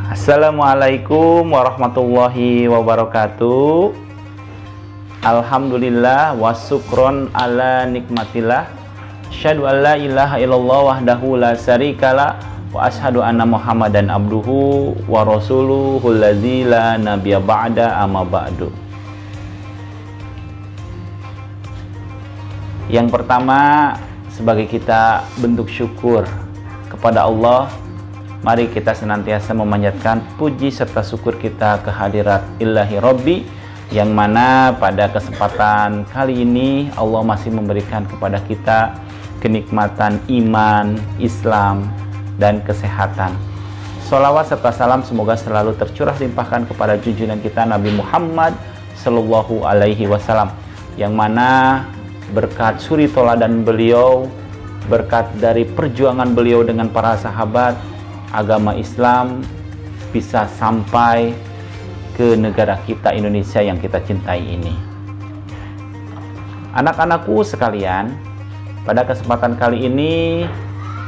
Assalamualaikum warahmatullahi wabarakatuh. Alhamdulillah wa syukron ala nikmatillah. Asyhadu an la ilaha illallah wahdahu la syarikalah wa asyhadu anna Muhammadan abduhu wa rasuluhul ladzi la nabiyya ba'da amma ba'du. Yang pertama, sebagai kita bentuk syukur kepada Allah, mari kita senantiasa memanjatkan puji serta syukur kita kehadirat Ilahi Rabbi, yang mana pada kesempatan kali ini Allah masih memberikan kepada kita kenikmatan iman, Islam, dan kesehatan. Sholawat serta salam semoga selalu tercurah limpahkan kepada junjungan kita Nabi Muhammad Sallallahu Alaihi Wasallam, yang mana berkat suri toladan beliau, berkat dari perjuangan beliau dengan para sahabat, agama Islam bisa sampai ke negara kita Indonesia yang kita cintai ini. Anak-anakku sekalian, pada kesempatan kali ini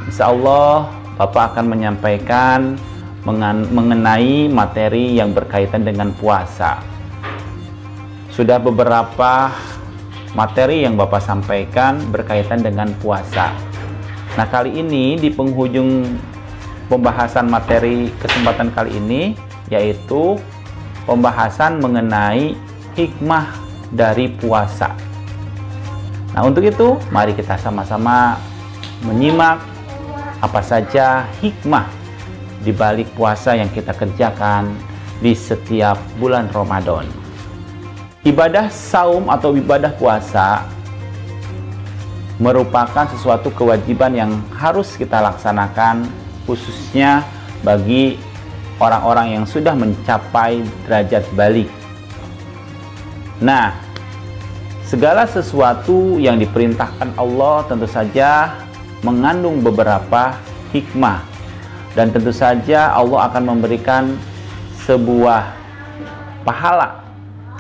insya Allah Bapak akan menyampaikan mengenai materi yang berkaitan dengan puasa. Sudah beberapa materi yang Bapak sampaikan berkaitan dengan puasa. Nah, kali ini di penghujung pembahasan materi kesempatan kali ini, yaitu pembahasan mengenai hikmah dari puasa. Nah, untuk itu mari kita sama-sama menyimak apa saja hikmah di balik puasa yang kita kerjakan di setiap bulan Ramadan. Ibadah saum atau ibadah puasa merupakan sesuatu kewajiban yang harus kita laksanakan, khususnya bagi orang-orang yang sudah mencapai derajat balik. Nah, segala sesuatu yang diperintahkan Allah tentu saja mengandung beberapa hikmah, dan tentu saja Allah akan memberikan sebuah pahala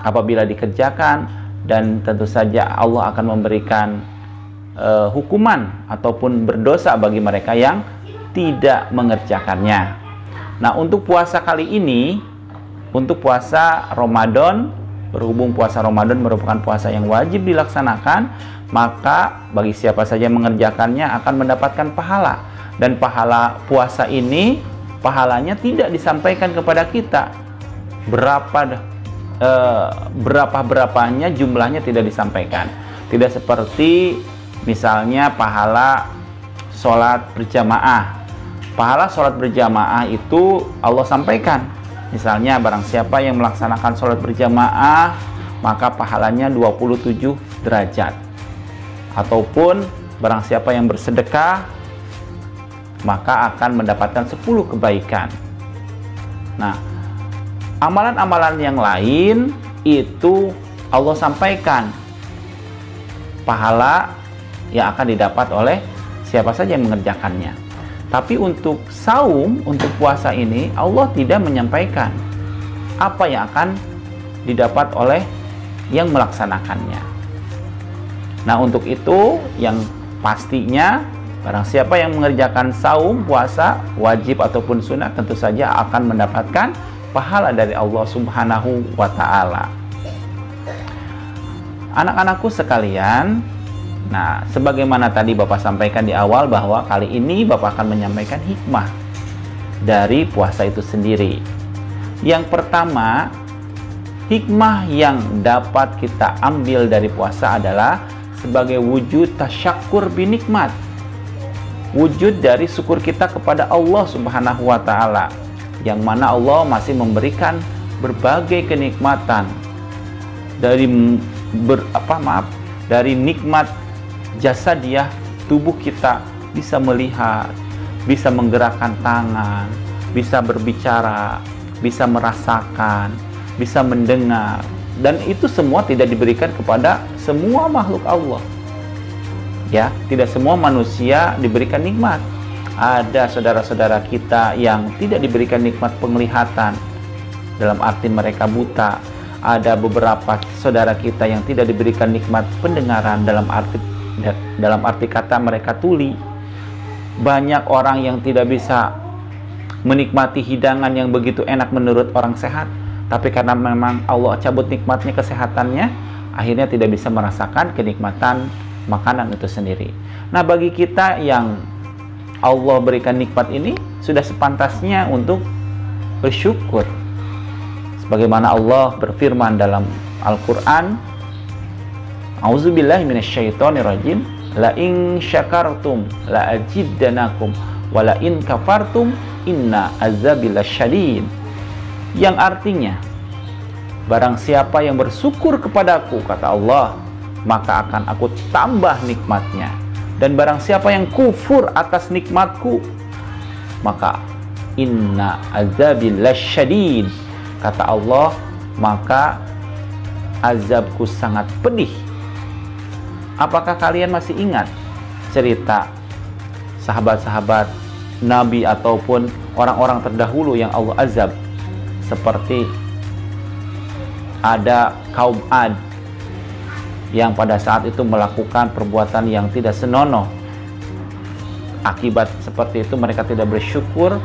apabila dikerjakan, dan tentu saja Allah akan memberikan hukuman ataupun berdosa bagi mereka yang tidak mengerjakannya. Nah, untuk puasa kali ini, untuk puasa Ramadan, berhubung puasa Ramadan merupakan puasa yang wajib dilaksanakan, maka bagi siapa saja yang mengerjakannya akan mendapatkan pahala. Dan pahala puasa ini, pahalanya tidak disampaikan kepada kita. Berapanya jumlahnya tidak disampaikan. Tidak seperti misalnya pahala sholat berjamaah. Pahala sholat berjamaah itu Allah sampaikan. Misalnya barang siapa yang melaksanakan sholat berjamaah, maka pahalanya 27 derajat. Ataupun barang siapa yang bersedekah, maka akan mendapatkan 10 kebaikan. Nah, amalan-amalan yang lain itu Allah sampaikan pahala yang akan didapat oleh siapa saja yang mengerjakannya. Tapi untuk saum, untuk puasa ini Allah tidak menyampaikan apa yang akan didapat oleh yang melaksanakannya. Nah, untuk itu yang pastinya barang siapa yang mengerjakan saum, puasa, wajib ataupun sunnah, tentu saja akan mendapatkan pahala dari Allah Subhanahu wa Ta'ala. Anak-anakku sekalian, nah, sebagaimana tadi Bapak sampaikan di awal bahwa kali ini Bapak akan menyampaikan hikmah dari puasa itu sendiri. Yang pertama, hikmah yang dapat kita ambil dari puasa adalah sebagai wujud tasyakur binikmat, wujud dari syukur kita kepada Allah Subhanahu wa Ta'ala, yang mana Allah masih memberikan berbagai kenikmatan dari dari nikmat jasadiah, tubuh kita bisa melihat, bisa menggerakkan tangan, bisa berbicara, bisa merasakan, bisa mendengar, dan itu semua tidak diberikan kepada semua makhluk Allah. Ya, tidak semua manusia diberikan nikmat. Ada saudara-saudara kita yang tidak diberikan nikmat penglihatan, dalam arti mereka buta. Ada beberapa saudara kita yang tidak diberikan nikmat pendengaran, dalam arti kata mereka tuli. banyak orang yang tidak bisa menikmati hidangan yang begitu enak menurut orang sehat, tapi karena memang Allah cabut nikmatnya, kesehatannya, akhirnya tidak bisa merasakan kenikmatan makanan itu sendiri. Nah, bagi kita yang Allah berikan nikmat ini, sudah sepantasnya untuk bersyukur. Sebagaimana Allah berfirman dalam Al-Quran, A'udzubillahi minasyaitonirrajim, la in syakartum la azidannakum wa la in kafartum inna azabi lasyadid. Yang artinya, barang siapa yang bersyukur kepadaku, kata Allah, maka akan aku tambah nikmatnya. Dan barang siapa yang kufur atas nikmatku, maka inna azabi lasyadid, kata Allah, maka azabku sangat pedih. Apakah kalian masih ingat cerita sahabat-sahabat Nabi ataupun orang-orang terdahulu yang Allah azab? Seperti ada kaum Ad yang pada saat itu melakukan perbuatan yang tidak senonoh. Akibat seperti itu mereka tidak bersyukur,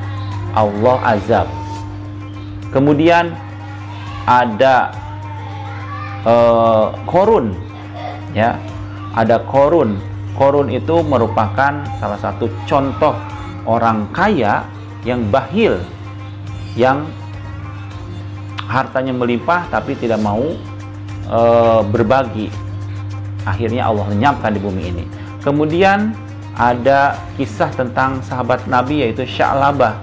Allah azab. Kemudian ada Korun, ya, ada Korun. Korun itu merupakan salah satu contoh orang kaya yang bakhil, yang hartanya melimpah tapi tidak mau berbagi. Akhirnya Allah lenyapkan di bumi ini. Kemudian ada kisah tentang sahabat Nabi, yaitu Sya'labah.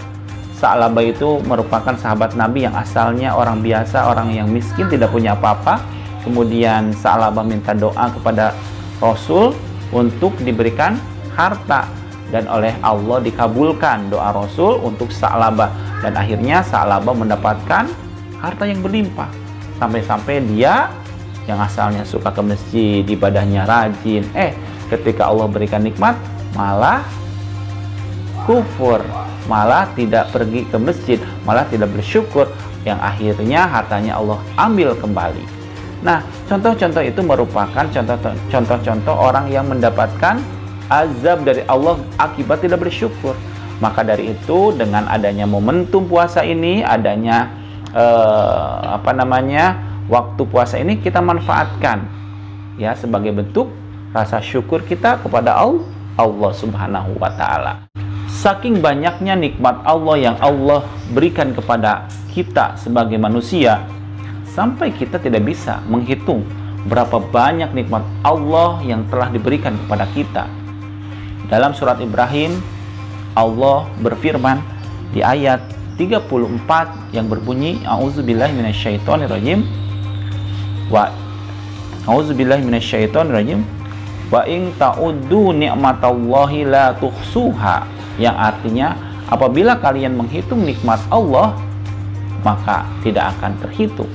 Sya'labah itu merupakan sahabat Nabi yang asalnya orang biasa, orang yang miskin, tidak punya apa-apa. Kemudian Sya'labah minta doa kepada Rasul untuk diberikan harta, dan oleh Allah dikabulkan doa Rasul untuk Sya'labah, dan akhirnya Sya'labah mendapatkan harta yang berlimpah, sampai-sampai dia yang asalnya suka ke masjid, ibadahnya rajin, ketika Allah berikan nikmat malah kufur, malah tidak pergi ke masjid, malah tidak bersyukur, yang akhirnya hartanya Allah ambil kembali. Nah, contoh-contoh itu merupakan contoh-contoh orang yang mendapatkan azab dari Allah akibat tidak bersyukur. Maka dari itu, dengan adanya momentum puasa ini, adanya waktu puasa ini, kita manfaatkan ya sebagai bentuk rasa syukur kita kepada Allah Subhanahu wa taala. Saking banyaknya nikmat Allah yang Allah berikan kepada kita sebagai manusia, sampai kita tidak bisa menghitung berapa banyak nikmat Allah yang telah diberikan kepada kita. Dalam surat Ibrahim, Allah berfirman di ayat 34 yang berbunyi, A'udzubillahi minasyaitonirrajim, wa in ta'uddu ni'matallahi la tuhsuha, yang artinya apabila kalian menghitung nikmat Allah maka tidak akan terhitung.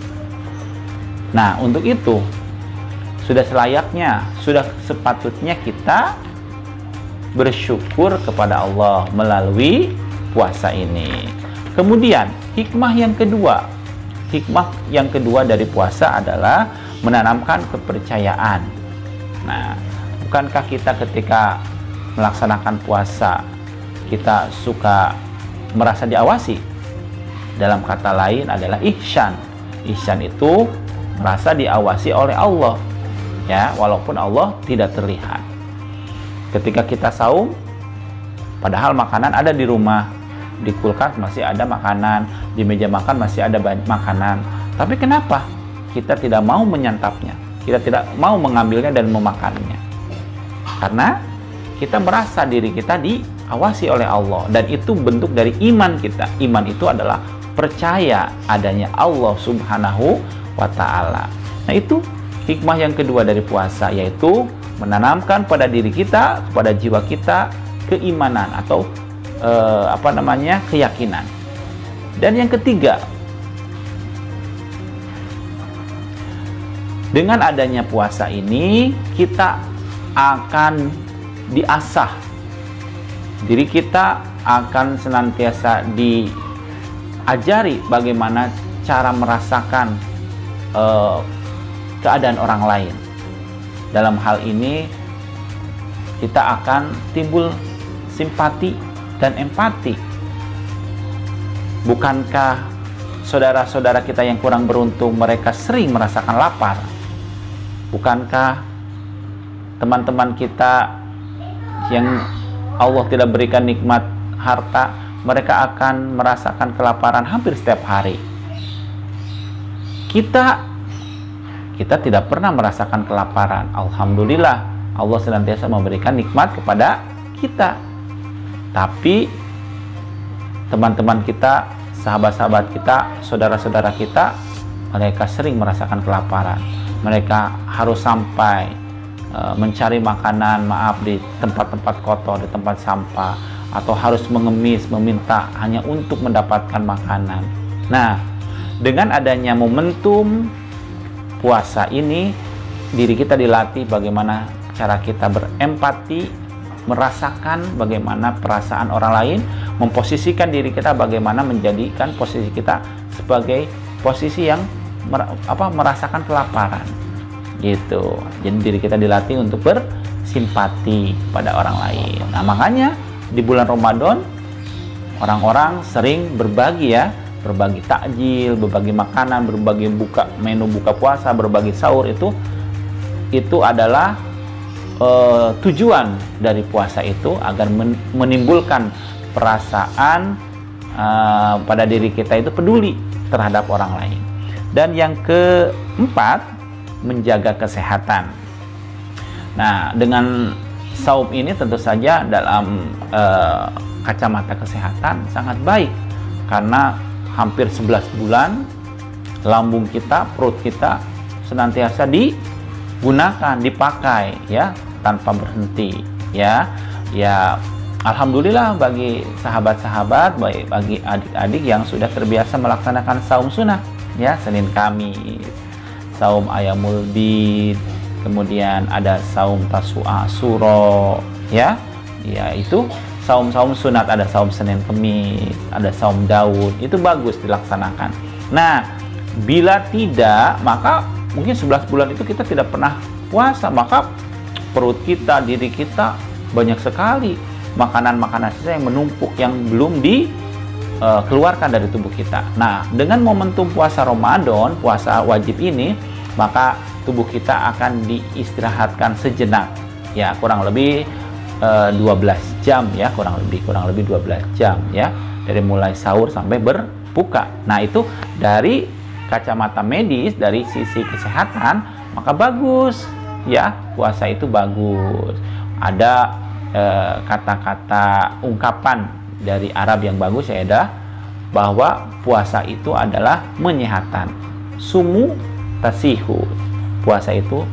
Nah, untuk itu sudah selayaknya, sudah sepatutnya kita bersyukur kepada Allah melalui puasa ini. Kemudian hikmah yang kedua dari puasa adalah menanamkan kepercayaan. Nah, bukankah kita ketika melaksanakan puasa kita suka merasa diawasi? Dalam kata lain adalah ihsan. Ihsan itu merasa diawasi oleh Allah, ya, walaupun Allah tidak terlihat. Ketika kita saum, padahal makanan ada di rumah, di kulkas masih ada makanan, di meja makan masih ada makanan, tapi kenapa kita tidak mau menyantapnya, kita tidak mau mengambilnya dan memakannya? Karena kita merasa diri kita diawasi oleh Allah, dan itu bentuk dari iman kita. Iman itu adalah percaya adanya Allah Subhanahu wa ta'ala. Nah, itu hikmah yang kedua dari puasa, yaitu menanamkan pada diri kita, kepada jiwa kita, keimanan atau keyakinan. Dan yang ketiga, dengan adanya puasa ini kita akan diasah, diri kita akan senantiasa diajari bagaimana cara merasakan keadaan orang lain. Dalam hal ini kita akan timbul simpati dan empati. Bukankah saudara-saudara kita yang kurang beruntung mereka sering merasakan lapar? Bukankah teman-teman kita yang Allah tidak berikan nikmat harta, mereka akan merasakan kelaparan hampir setiap hari? Kita tidak pernah merasakan kelaparan. Alhamdulillah, Allah senantiasa memberikan nikmat kepada kita. Tapi teman-teman kita, sahabat-sahabat kita, saudara-saudara kita, mereka sering merasakan kelaparan. Mereka harus sampai mencari makanan, di tempat-tempat kotor, di tempat sampah, atau harus mengemis, meminta hanya untuk mendapatkan makanan. Nah, dengan adanya momentum puasa ini, diri kita dilatih bagaimana cara kita berempati, merasakan bagaimana perasaan orang lain, memposisikan diri kita bagaimana menjadikan posisi kita sebagai posisi yang merasakan kelaparan gitu. Jadi diri kita dilatih untuk bersimpati pada orang lain. Nah, makanya di bulan Ramadan orang-orang sering berbagi ya, berbagi takjil, berbagi makanan, berbagi menu buka puasa, berbagi sahur. Itu adalah tujuan dari puasa itu agar menimbulkan perasaan pada diri kita itu peduli terhadap orang lain. Dan yang keempat, menjaga kesehatan. Nah, dengan saum ini tentu saja dalam kacamata kesehatan sangat baik, karena hampir 11 bulan lambung kita, perut kita senantiasa digunakan, dipakai ya, tanpa berhenti ya. Alhamdulillah bagi sahabat-sahabat, bagi adik-adik yang sudah terbiasa melaksanakan saum sunnah ya, Senin Kamis, saum Ayamul Bid, kemudian ada saum Tasu'a Suro ya, itu saum-saum sunat, ada saum Senin Kemis, ada saum Daud, itu bagus dilaksanakan. Nah, bila tidak, maka mungkin 11 bulan itu kita tidak pernah puasa, maka perut kita, diri kita banyak sekali makanan-makanan sisa yang menumpuk, yang belum dikeluarkan dari tubuh kita. Nah, dengan momentum puasa Ramadan, puasa wajib ini, maka tubuh kita akan diistirahatkan sejenak ya, kurang lebih 12 jam ya, kurang lebih 12 jam ya, dari mulai sahur sampai berbuka. Nah, itu dari kacamata medis, dari sisi kesehatan, maka bagus ya, puasa itu bagus. Ada kata-kata ungkapan dari Arab yang bagus ya, bahwa puasa itu adalah menyehatkan. Sumu tasihu, puasa itu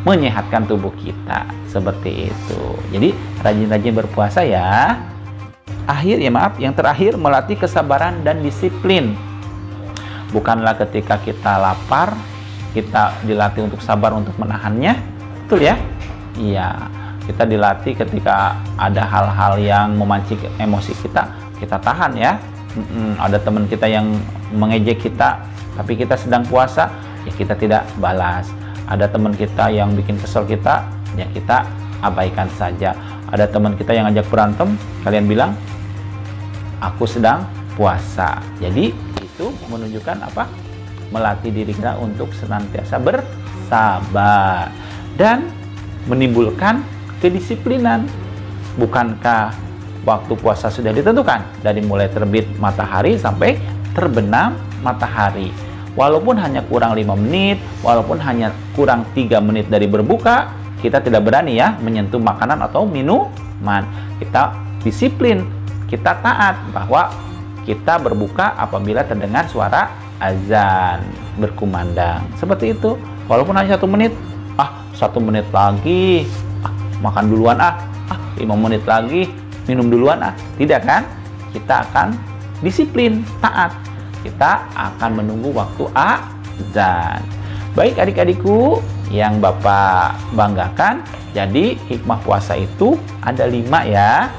menyehatkan tubuh kita, seperti itu. Jadi rajin-rajin berpuasa ya. Yang terakhir, melatih kesabaran dan disiplin. Bukanlah ketika kita lapar kita dilatih untuk sabar untuk menahannya, betul ya? Iya, kita dilatih ketika ada hal-hal yang memancing emosi kita tahan ya. Ada teman kita yang mengejek kita, tapi kita sedang puasa, ya kita tidak balas. Ada teman kita yang bikin kesel kita, ya kita abaikan saja. Ada teman kita yang ngajak berantem, kalian bilang, aku sedang puasa. Jadi itu menunjukkan apa? Melatih diri kita untuk senantiasa bersabar dan menimbulkan kedisiplinan. Bukankah waktu puasa sudah ditentukan dari mulai terbit matahari sampai terbenam matahari? Walaupun hanya kurang 5 menit, walaupun hanya kurang 3 menit dari berbuka, kita tidak berani ya menyentuh makanan atau minuman. Kita disiplin, kita taat bahwa kita berbuka apabila terdengar suara azan berkumandang. Seperti itu. Walaupun hanya 1 menit, 1 menit lagi, makan duluan 5 menit lagi, minum duluan Tidak kan? Kita akan disiplin, taat. Kita akan menunggu waktu azan. Baik adik-adikku yang Bapak banggakan, jadi hikmah puasa itu ada 5 ya.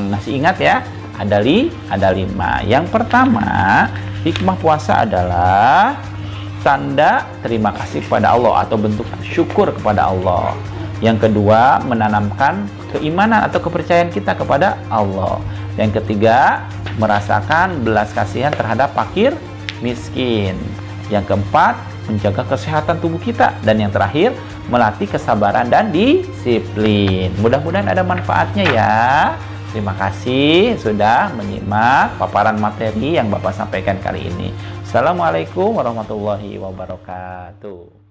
Masih ingat ya? Ada 5. Yang pertama, hikmah puasa adalah tanda terima kasih kepada Allah atau bentuk syukur kepada Allah. Yang kedua, menanamkan keimanan atau kepercayaan kita kepada Allah. Yang ketiga, merasakan belas kasihan terhadap fakir miskin. Yang keempat, menjaga kesehatan tubuh kita. Dan yang terakhir, melatih kesabaran dan disiplin. Mudah-mudahan ada manfaatnya ya. Terima kasih sudah menyimak paparan materi yang Bapak sampaikan kali ini. Assalamualaikum warahmatullahi wabarakatuh.